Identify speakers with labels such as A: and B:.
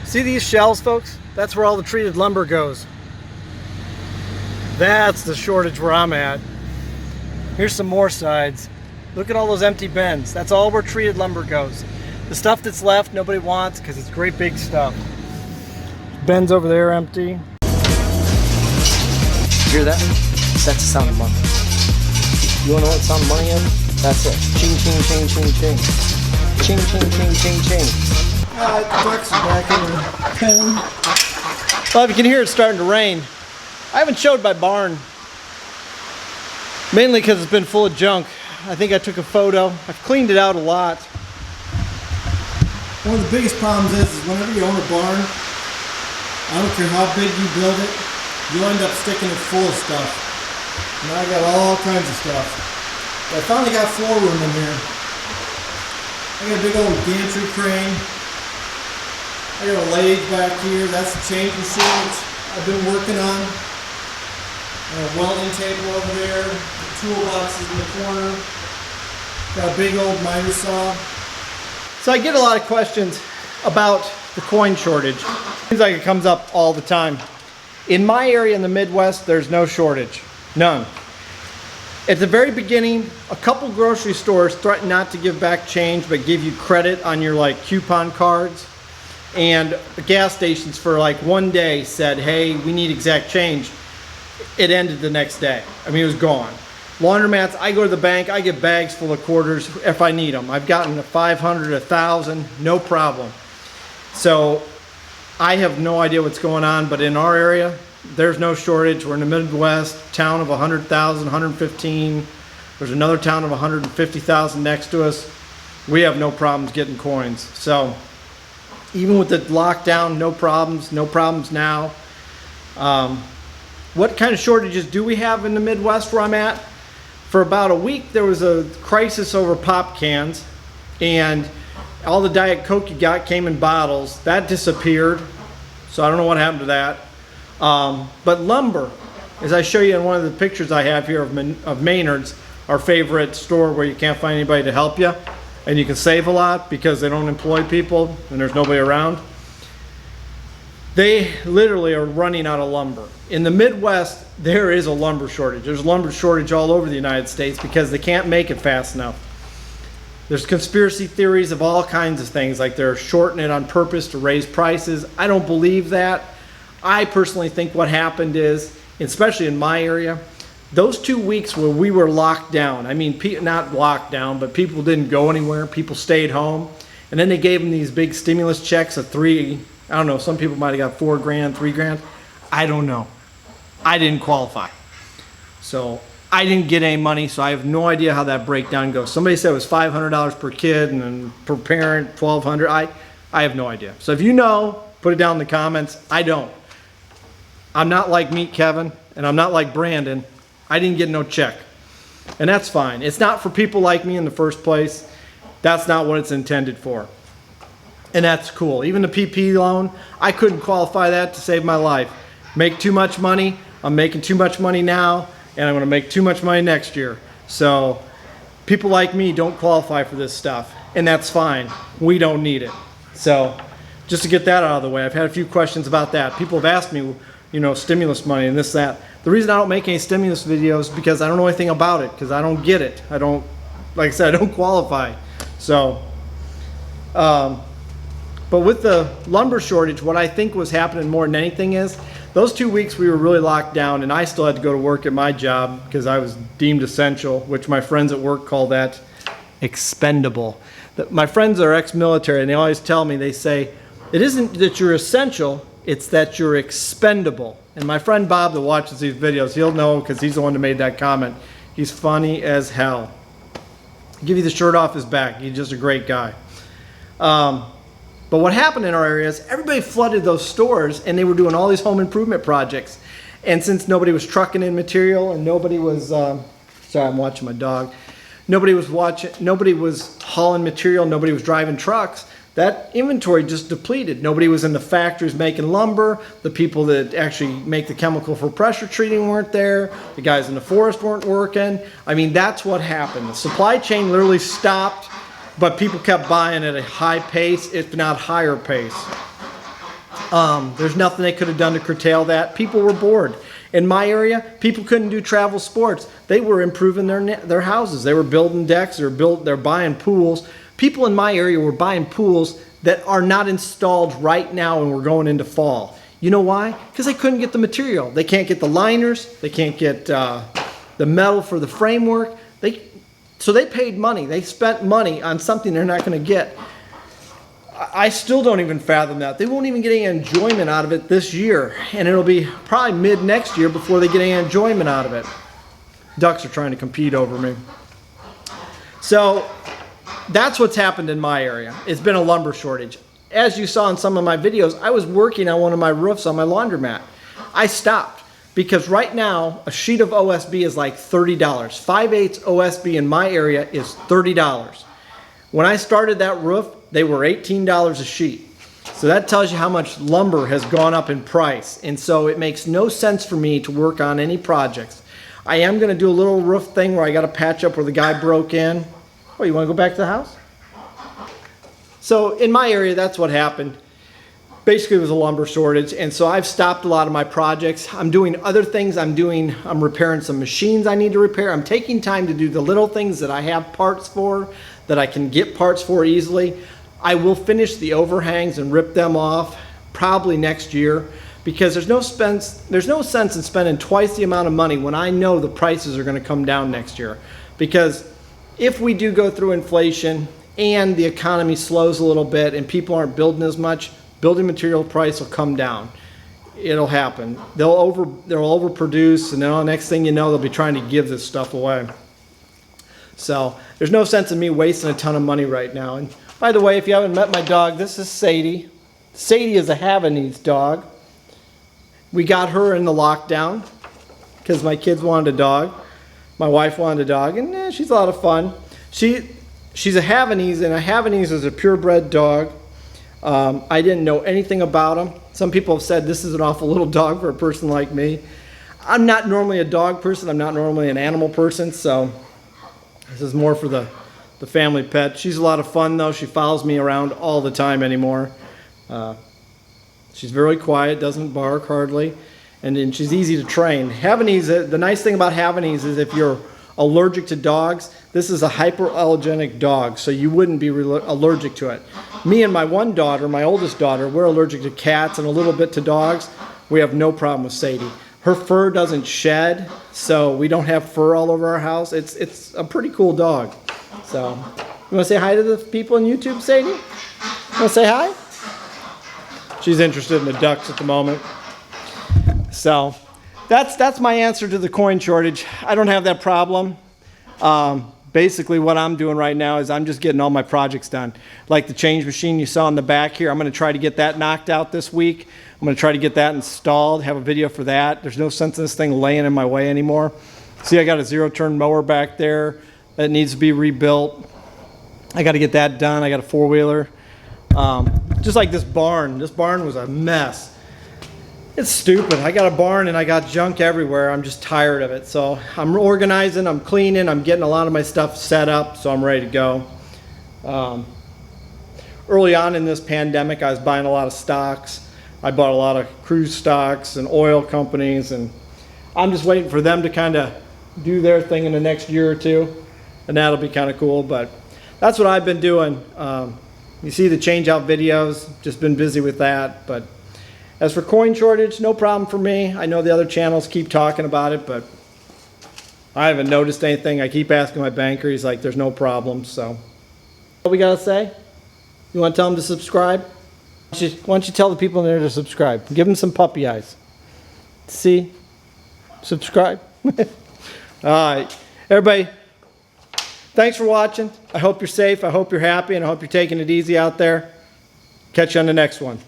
A: See these shelves, folks? That's where all the treated lumber goes. That's the shortage where I'm at. Here's some more sides. Look at all those empty bins. That's all where treated lumber goes. The stuff that's left, nobody wants because it's great big stuff. Bins over there empty. Hear that? That's the sound of money. You wanna know what the sound of money is? That's it. Ching, ching, ching, ching, ching. Ching, ching, ching, ching, ching. Bucks back in the pen. Well, if you can hear it's starting to rain. I haven't showed my barn. Mainly because it's been full of junk. I think I took a photo. I've cleaned it out a lot.
B: One of the biggest problems is whenever you own a barn, I don't care how big you build it, you'll end up sticking it full of stuff. And I got all kinds of stuff. But I finally got floor room in here. I got a big old gantry crane. I got a lathe back here. That's the change machine I've been working on. A welding table over there. The toolboxes in the corner. Got a big old miter saw.
A: So I get a lot of questions about the coin shortage. Seems like it comes up all the time. In my area in the Midwest, there's no shortage. None. At the very beginning, a couple grocery stores threatened not to give back change, but give you credit on your like coupon cards. And gas stations for like one day said, hey, we need exact change. It ended the next day. I mean, it was gone. Laundromats, I go to the bank, I get bags full of quarters if I need them. I've gotten a 500, 1,000, no problem. So I have no idea what's going on, but in our area, there's no shortage. We're in the Midwest, town of 100,000, 115. There's another town of 150,000 next to us. We have no problems getting coins. So even with the lockdown, no problems now. What kind of shortages do we have in the Midwest where I'm at? For about a week, there was a crisis over pop cans, and all the Diet Coke you got came in bottles. That disappeared, so I don't know what happened to that. But lumber, as I show you in one of the pictures I have here of Maynard's, our favorite store where you can't find anybody to help you, and you can save a lot because they don't employ people and there's nobody around. They literally are running out of lumber. In the Midwest, there is a lumber shortage. There's a lumber shortage all over the United States because they can't make it fast enough. There's conspiracy theories of all kinds of things, like they're shorting it on purpose to raise prices. I don't believe that. I personally think what happened is, especially in my area, those 2 weeks where we were locked down, I mean, not locked down, but people didn't go anywhere, people stayed home, and then they gave them these big stimulus checks of I don't know, some people might have got $4 grand, $3 grand. I don't know. I didn't qualify. So I didn't get any money, so I have no idea how that breakdown goes. Somebody said it was $500 per kid and then per parent, $1,200. I have no idea. So if you know, put it down in the comments. I don't. I'm not like Meet Kevin, and I'm not like Brandon. I didn't get no check. And that's fine. It's not for people like me in the first place. That's not what it's intended for. And that's cool. Even the PP loan, I couldn't qualify that to save my life. Make too much money. I'm making too much money now, and I'm going to make too much money next year. So people like me don't qualify for this stuff, and that's fine. We don't need it. So just to get that out of the way, I've had a few questions about that. People have asked me, you know, stimulus money and this, that. The reason I don't make any stimulus videos is because I don't know anything about it, because I don't get it. I don't, like I said, I don't qualify. So, but with the lumber shortage, what I think was happening more than anything is those 2 weeks we were really locked down, and I still had to go to work at my job because I was deemed essential, which my friends at work call that expendable. My friends are ex-military, and they always tell me, they say, it isn't that you're essential, it's that you're expendable. And my friend Bob that watches these videos, he'll know because he's the one that made that comment. He's funny as hell. I'll give you the shirt off his back. He's just a great guy. But what happened in our area is everybody flooded those stores, and they were doing all these home improvement projects. And since nobody was trucking in material and nobody was, sorry, I'm watching my dog. Nobody was hauling material, nobody was driving trucks, that inventory just depleted. Nobody was in the factories making lumber. The people that actually make the chemical for pressure treating weren't there. The guys in the forest weren't working. I mean, that's what happened. The supply chain literally stopped, but people kept buying at a high pace, if not higher pace. There's nothing they could have done to curtail that. People were bored. In my area, people couldn't do travel sports. They were improving their houses. They were building decks. They're buying pools. People in my area were buying pools that are not installed right now, and we're going into fall. You know why? Because they couldn't get the material. They can't get the liners. They can't get the metal for the framework. So they paid money. They spent money on something they're not going to get. I still don't even fathom that. They won't even get any enjoyment out of it this year. And it'll be probably mid next year before they get any enjoyment out of it. Ducks are trying to compete over me. So that's what's happened in my area. It's been a lumber shortage. As you saw in some of my videos, I was working on one of my roofs on my laundromat. I stopped because right now a sheet of OSB is like $30. 5/8 OSB in my area is $30. When I started that roof, they were $18 a sheet. So that tells you how much lumber has gone up in price. And so it makes no sense for me to work on any projects. I am going to do a little roof thing where I got to patch up where the guy broke in. Oh, you want to go back to the house? So in my area, that's what happened. Basically, it was a lumber shortage. And so I've stopped a lot of my projects. I'm doing other things. I'm repairing some machines I need to repair. I'm taking time to do the little things that I have parts for, that I can get parts for easily. I will finish the overhangs and rip them off probably next year, because there's no sense in spending twice the amount of money when I know the prices are going to come down next year. Because if we do go through inflation and the economy slows a little bit and people aren't building as much, building material price will come down. It'll happen. They'll overproduce, and then the next thing you know, they'll be trying to give this stuff away. So there's no sense in me wasting a ton of money right now. And by the way, if you haven't met my dog, this is Sadie. Sadie is a Havanese dog. We got her in the lockdown because my kids wanted a dog. My wife wanted a dog, and she's a lot of fun. She's a Havanese, and a Havanese is a purebred dog. I didn't know anything about them. Some people have said this is an awful little dog for a person like me. I'm not normally a dog person. I'm not normally an animal person, so this is more for the family pet. She's a lot of fun, though. She follows me around all the time anymore. She's very quiet, doesn't bark hardly, and then she's easy to train. Havanese, the nice thing about Havanese is if you're allergic to dogs, this is a hyperallergenic dog, so you wouldn't be allergic to it. Me and my one daughter, my oldest daughter, we're allergic to cats and a little bit to dogs. We have no problem with Sadie. Her fur doesn't shed, so we don't have fur all over our house. It's a pretty cool dog. So, you want to say hi to the people on YouTube, Sadie? You want to say hi? She's interested in the ducks at the moment. So, that's my answer to the coin shortage. I don't have that problem. Basically, what I'm doing right now is I'm just getting all my projects done. Like the change machine you saw in the back here, I'm going to try to get that knocked out this week. I'm going to try to get that installed, have a video for that. There's no sense in this thing laying in my way anymore. See, I got a zero-turn mower back there that needs to be rebuilt. I got to get that done. I got a four-wheeler. Just like this barn. This barn was a mess. It's stupid. I got a barn and I got junk everywhere. I'm just tired of it. So I'm organizing, I'm cleaning, I'm getting a lot of my stuff set up, so I'm ready to go. Early on in this pandemic, I was buying a lot of stocks. I bought a lot of cruise stocks and oil companies, and I'm just waiting for them to kind of do their thing in the next year or two, and that'll be kind of cool. But that's what I've been doing. You see the change out videos, just been busy with that. But as for coin shortage, no problem for me. I know the other channels keep talking about it, but I haven't noticed anything. I keep asking my banker. He's like, there's no problem. So what we got to say? You want to tell them to subscribe? Why don't you tell the people in there to subscribe? Give them some puppy eyes. See? Subscribe. All right. Everybody, thanks for watching. I hope you're safe. I hope you're happy, and I hope you're taking it easy out there. Catch you on the next one.